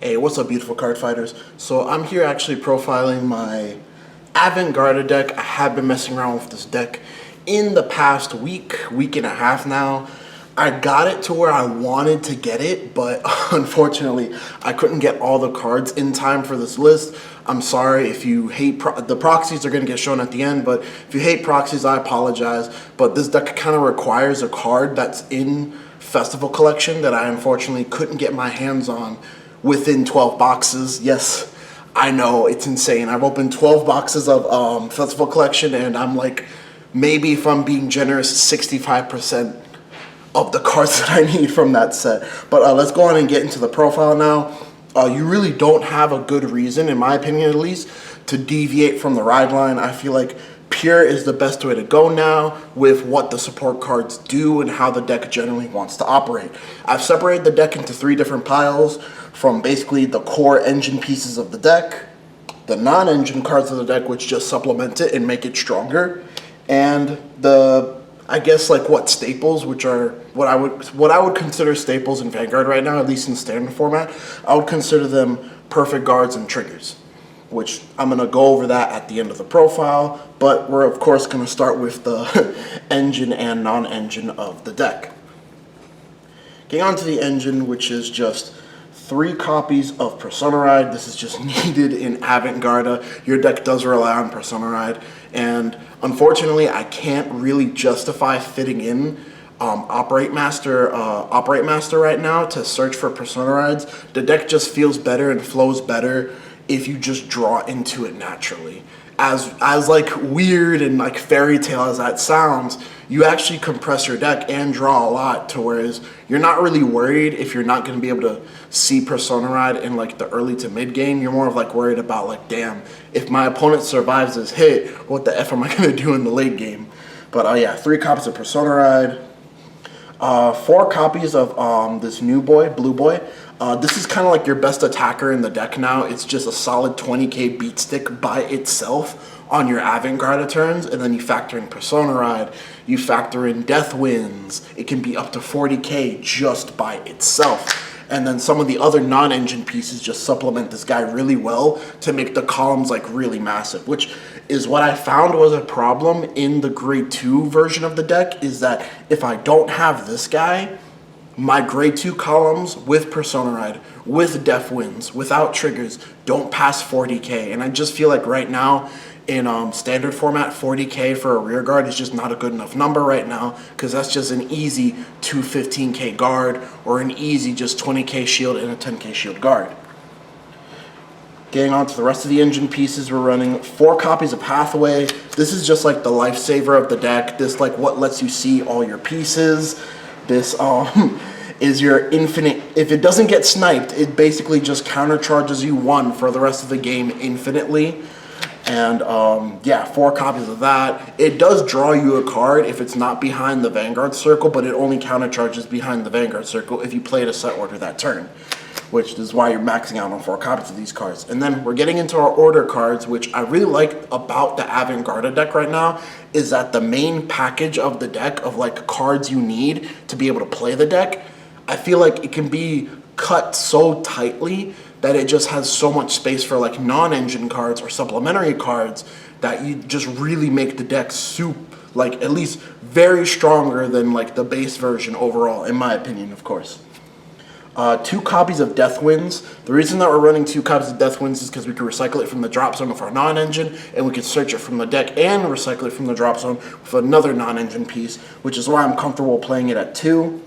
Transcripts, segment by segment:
Hey, what's up, beautiful card fighters? So I'm here actually profiling my AVANTGARDA deck. I have been messing around with this deck in the past week and a half now. I got it to where I wanted to get it, but unfortunately, I couldn't get all the cards in time for this list. I'm sorry if you hate the proxies are going to get shown at the end, but if you hate proxies, I apologize. But this deck kind of requires a card that's in Festival Collection that I unfortunately couldn't get my hands on within 12 boxes. Yes, I know, it's insane. I've opened 12 boxes of Festival Collection, and I'm like, maybe if I'm being generous, 65% of the cards that I need from that set. But let's go on and get into the profile now. You really don't have a good reason, in my opinion at least, to deviate from the ride line. I feel like pure is the best way to go now with what the support cards do and how the deck generally wants to operate. I've separated the deck into 3 different piles, from basically the core engine pieces of the deck, the non-engine cards of the deck which just supplement it and make it stronger, and the, I guess, like what staples, which are what I would consider staples in Vanguard right now, at least in standard format. I would consider them perfect guards and triggers, which I'm going to go over that at the end of the profile, but we're of course going to start with the engine and non-engine of the deck. Getting on to the engine, which is just 3 copies of Persona Ride. This is just needed in AVANTGARDA. Your deck does rely on Persona Ride, and unfortunately I can't really justify fitting in Operate Master right now to search for Persona Rides. The deck just feels better and flows better if you just draw into it naturally. As like weird and like fairy tale as that sounds, you actually compress your deck and draw a lot, to whereas you're not really worried if you're not going to be able to see Persona Ride in like the early to mid game. You're more of like worried about like, damn, if my opponent survives this hit, what the F am I going to do in the late game? But yeah, 3 copies of Persona Ride. 4 copies of this new boy, Blue Boy. This is kind of like your best attacker in the deck now. It's just a solid 20k beat stick by itself on your AVANTGARDA turns, and then you factor in Persona Ride, you factor in Death Winds. It can be up to 40k just by itself. And then some of the other non-engine pieces just supplement this guy really well to make the columns like really massive, which is what I found was a problem in the grade 2 version of the deck, is that if I don't have this guy, my grade 2 columns with Persona Ride, with Death Winds, without triggers, don't pass 40k. And I just feel like right now in standard format, 40k for a rear guard is just not a good enough number right now, because that's just an easy 215k guard or an easy just 20k shield and a 10k shield guard. Getting on to the rest of the engine pieces, we're running 4 copies of Hathaway. This is just like the lifesaver of the deck. This like what lets you see all your pieces. This is your infinite. If it doesn't get sniped, it basically just countercharges you 1 for the rest of the game infinitely. And yeah, 4 copies of that. It does draw you a card if it's not behind the Vanguard circle, but it only countercharges behind the Vanguard circle if you played a set order that turn, which is why you're maxing out on 4 copies of these cards. And then we're getting into our order cards, which I really like about the AVANTGARDA deck right now, is that the main package of the deck of like cards you need to be able to play the deck, I feel like it can be cut so tightly that it just has so much space for like non-engine cards or supplementary cards that you just really make the deck like at least very stronger than like the base version overall, in my opinion, of course. 2 copies of Death Winds. The reason that we're running 2 copies of Death Winds is because we can recycle it from the drop zone with our non-engine, and we can search it from the deck and recycle it from the drop zone with another non-engine piece, which is why I'm comfortable playing it at 2.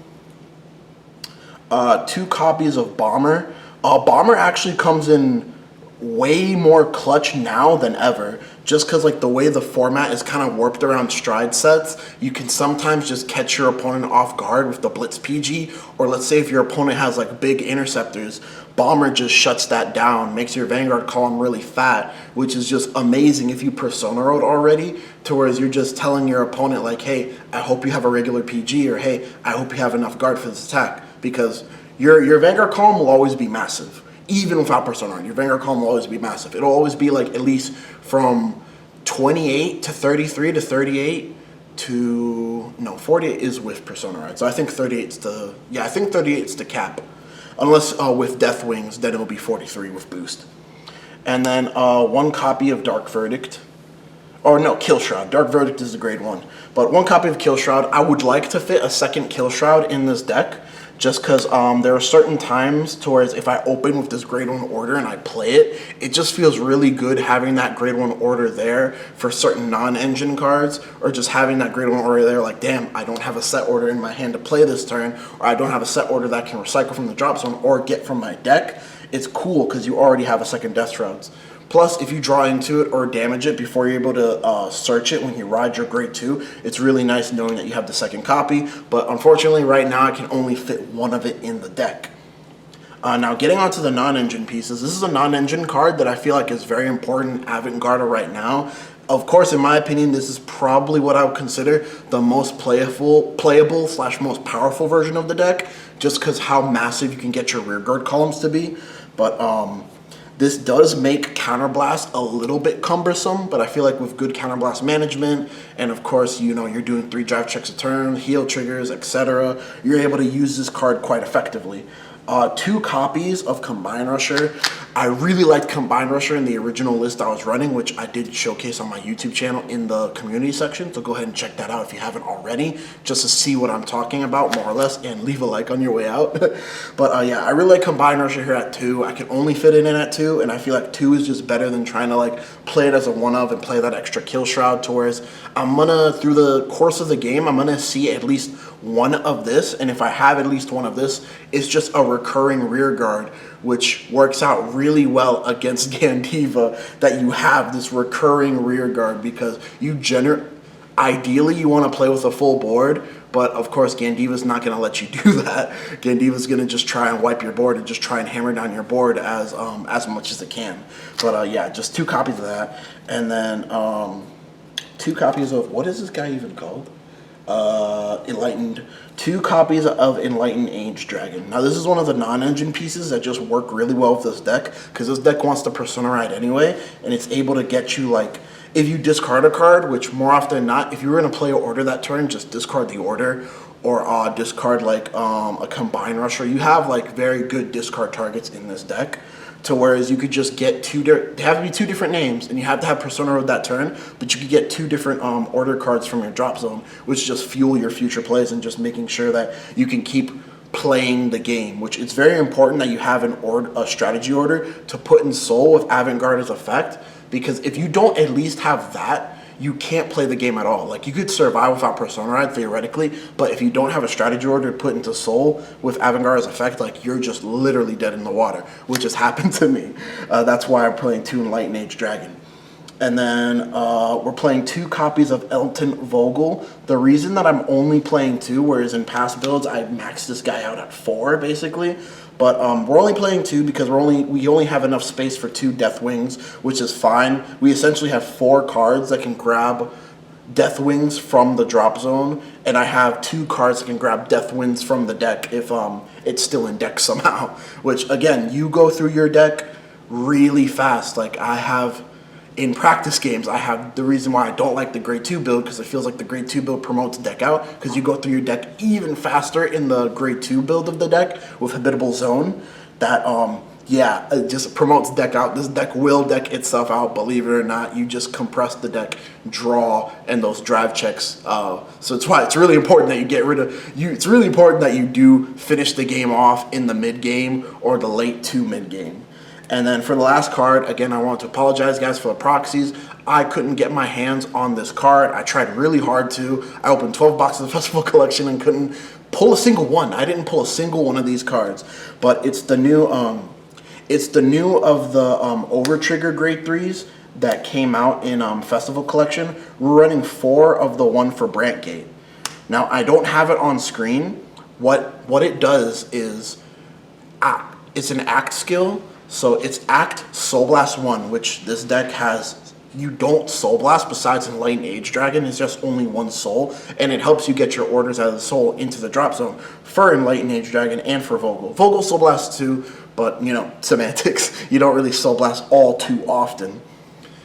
2 copies of Bomber. Bomber actually comes in way more clutch now than ever, just because like the way the format is kind of warped around stride sets. You can sometimes just catch your opponent off guard with the Blitz PG, or let's say if your opponent has like big interceptors, Bomber just shuts that down, makes your Vanguard column really fat, which is just amazing if you Persona Road already, to whereas you're just telling your opponent like, hey, I hope you have a regular PG, or hey, I hope you have enough guard for this attack, because your Vanguard column will always be massive. Even without Persona Ride, your Vanguard column will always be massive. It'll always be like at least from 28 to 33 to 38 to, no, 48 is with Persona Ride. So I think 38's the, yeah, I think 38's the cap. unless with Death Wings, then it'll be 43 with boost. And then 1 copy of Dark Verdict. Or no, Kill Shroud. Dark Verdict is the grade 1. But 1 copy of Kill Shroud. I would like to fit a second Kill Shroud in this deck, just because there are certain times towards if I open with this grade 1 order and I play it, it just feels really good having that grade 1 order there for certain non-engine cards, or just having that grade 1 order there like, damn, I don't have a set order in my hand to play this turn, or I don't have a set order that I can recycle from the drop zone or get from my deck. It's cool because you already have a second Death Shrouds. Plus, if you draw into it or damage it before you're able to search it when you ride your grade 2, it's really nice knowing that you have the second copy. But unfortunately, right now, I can only fit 1 of it in the deck. Now, getting onto the non-engine pieces, this is a non-engine card that I feel like is very important in AVANTGARDA right now. Of course, in my opinion, this is probably what I would consider the most playable / most powerful version of the deck, just because how massive you can get your rearguard columns to be. But this does make Counterblast a little bit cumbersome, but I feel like with good Counterblast management, and of course, you know, you're doing 3 drive checks a turn, heal triggers, etc., you're able to use this card quite effectively. 2 copies of Combine Rusher. I really liked Combine Rusher in the original list I was running, which I did showcase on my YouTube channel in the community section, so go ahead and check that out if you haven't already, just to see what I'm talking about, more or less, and leave a like on your way out. But yeah, I really like Combine Rusher here at 2. I can only fit it in at 2, and I feel like 2 is just better than trying to like play it as a 1-of and play that extra Kill Shroud, towards I'm gonna, through the course of the game, I'm gonna see at least 1 of this, and if I have at least 1 of this, it's just a recurring rear guard, which works out really well against Gandiva, that you have this recurring rear guard, because you ideally you want to play with a full board, but of course Gandiva's not going to let you do that. Gandiva's going to just try and wipe your board and just try and hammer down your board as much as it can. But yeah, just 2 copies of that, and then 2 copies of, what is this guy even called? Enlightened. 2 copies of Enlightened Age Dragon. Now this is one of the non-engine pieces that just work really well with this deck, because this deck wants to Persona Ride anyway, and it's able to get you, like, if you discard a card, which more often than not, if you were going to play an order that turn, just discard the order, or discard like a Combine Rusher. You have like very good discard targets in this deck, to whereas you could just get they have to be 2 different names, and you have to have Persona Road that turn, but you could get 2 different order cards from your drop zone, which just fuel your future plays and just making sure that you can keep playing the game, which it's very important that you have a strategy order to put in Soul with AVANTGARDA's effect, because if you don't at least have that, you can't play the game at all. Like, you could survive without Persona Ride, theoretically, but if you don't have a strategy order to put into Soul with AVANTGARDA's effect, like, you're just literally dead in the water, which has happened to me. That's why I'm playing 2 Enlightened Age Dragon. And then we're playing 2 copies of Elton Vogel. The reason that I'm only playing 2, whereas in past builds I maxed this guy out at 4, basically. But we're only playing 2 because we only have enough space for 2 Death Wings, which is fine. We essentially have 4 cards that can grab Death Wings from the drop zone, and I have 2 cards that can grab Death Wings from the deck if it's still in deck somehow. Which, again, you go through your deck really fast. Like, I have, in practice games, I have the reason why I don't like the grade 2 build, because it feels like the grade 2 build promotes deck out, because you go through your deck even faster in the grade 2 build of the deck with Habitable Zone. That yeah, it just promotes deck out. This deck will deck itself out, believe it or not. You just compress the deck, draw, and those drive checks. So it's why it's really important that you get rid of you. It's really important that you do finish the game off in the mid game or the late to mid game. And then for the last card, again, I want to apologize, guys, for the proxies. I couldn't get my hands on this card. I tried really hard to. I opened 12 boxes of Festival Collection and couldn't pull a single one. I didn't pull a single one of these cards. But it's the new of the Over Trigger Grade 3s that came out in Festival Collection. We're running 4 of the one for Brantgate. Now, I don't have it on screen. What it does is, it's an act skill. So it's Act Soul Blast 1, which this deck has. You don't Soul Blast besides Enlightened Age Dragon. It's just only 1 soul, and it helps you get your orders out of the soul into the drop zone for Enlightened Age Dragon and for Vogel. Vogel Soul Blast too, but you know, semantics. You don't really Soul Blast all too often.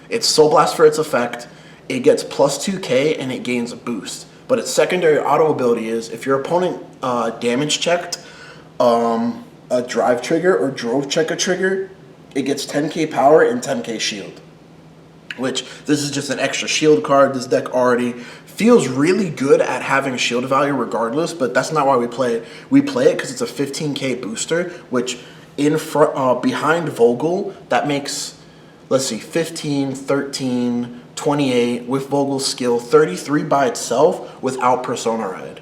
It's Soul Blast for its effect. It gets plus 2k and it gains a boost. But its secondary auto ability is if your opponent damage checked, a drive trigger or drove check a trigger, it gets 10k power and 10k shield. Which, this is just an extra shield card. This deck already feels really good at having shield value regardless, but that's not why we play it. We play it because it's a 15k booster, which in front, behind Vogel, that makes, let's see, 15, 13, 28 with Vogel's skill, 33 by itself without Persona Ride.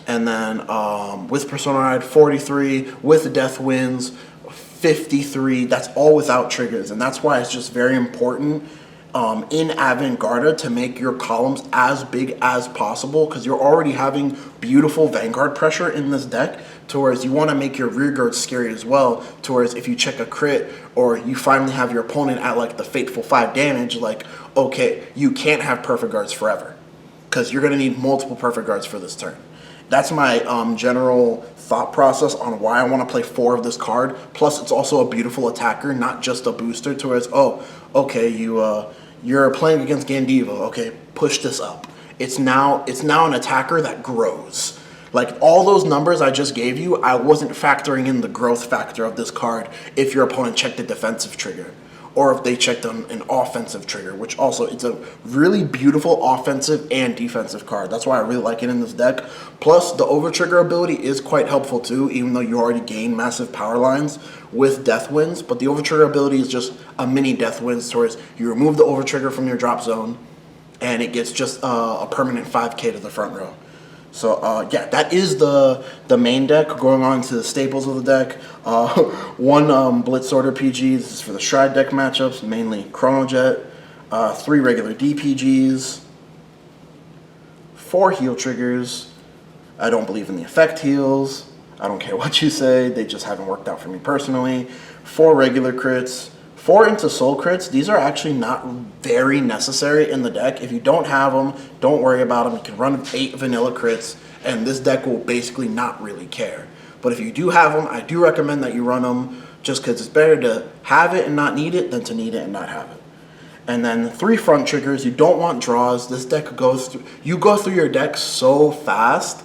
And then with Persona Ride, 43, with Death Winds, 53, that's all without triggers. And that's why it's just very important in AVANTGARDA to make your columns as big as possible, because you're already having beautiful Vanguard pressure in this deck, to whereas you want to make your rear guard scary as well, to whereas if you check a crit or you finally have your opponent at like the fateful 5 damage, like, okay, you can't have perfect guards forever, because you're going to need multiple perfect guards for this turn. That's my general thought process on why I want to play 4 of this card. Plus, it's also a beautiful attacker, not just a booster. To where it's, oh, okay, you're playing against Gandiva. Okay, push this up. It's now an attacker that grows. Like all those numbers I just gave you, I wasn't factoring in the growth factor of this card if your opponent checked a defensive trigger, or if they checked on an offensive trigger, which also, it's a really beautiful offensive and defensive card. That's why I really like it in this deck. Plus, the over trigger ability is quite helpful too, even though you already gain massive power lines with Death Winds. But the over trigger ability is just a mini Death Winds, towards you remove the over trigger from your drop zone, and it gets just a permanent 5k to the front row. So yeah, that is the main deck. Going on to the staples of the deck. One Blitz Order PG. This is for the Stride deck matchups, mainly Chrono Jet. 3 regular DPGs. 4 heal triggers. I don't believe in the effect heals. I don't care what you say. They just haven't worked out for me personally. 4 regular crits. 4 into soul crits. These are actually not very necessary in the deck. If you don't have them, don't worry about them. You can run 8 vanilla crits, and this deck will basically not really care. But if you do have them, I do recommend that you run them, just because it's better to have it and not need it than to need it and not have it. And then 3 front triggers. You don't want draws. This deck goes through, you go through your deck so fast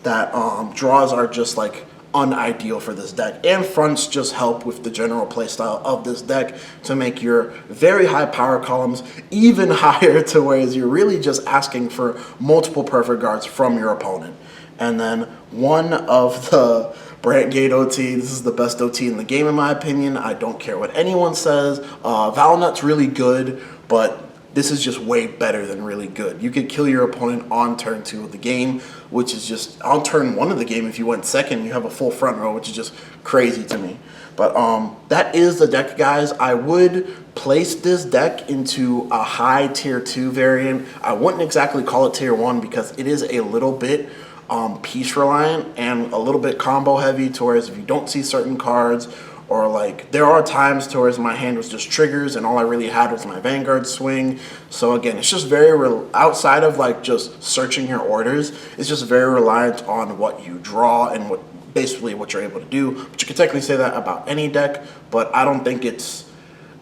that draws are just like unideal for this deck, and fronts just help with the general playstyle of this deck to make your very high power columns even higher, to whereas you're really just asking for multiple perfect guards from your opponent. And then 1 of the Brantgate OT. This is the best OT in the game in my opinion. I don't care what anyone says. Valnut's really good, but this is just way better than really good. You could kill your opponent on turn 2 of the game, which is just, on turn 1 of the game, if you went second, you have a full front row, which is just crazy to me. But that is the deck, guys. I would place this deck into a high tier 2 variant. I wouldn't exactly call it tier 1 because it is a little bit piece reliant and a little bit combo heavy, to whereas if you don't see certain cards, or like, there are times towards my hand was just triggers and all I really had was my Vanguard swing. So again, it's just very, outside of like just searching your orders, it's just very reliant on what you draw and basically what you're able to do. But you can technically say that about any deck, but I don't think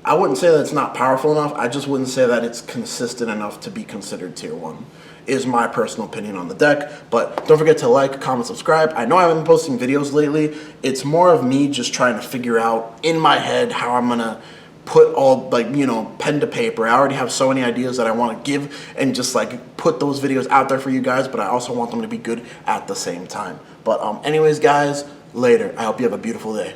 I wouldn't say that it's not powerful enough. I just wouldn't say that it's consistent enough to be considered tier 1. Is my personal opinion on the deck. But don't forget to like, comment, subscribe. I know I haven't been posting videos lately. It's more of me just trying to figure out in my head how I'm gonna put all, like, you know, pen to paper. I already have so many ideas that I want to give and just like put those videos out there for you guys, but I also want them to be good at the same time. But anyways, guys, later. I hope you have a beautiful day.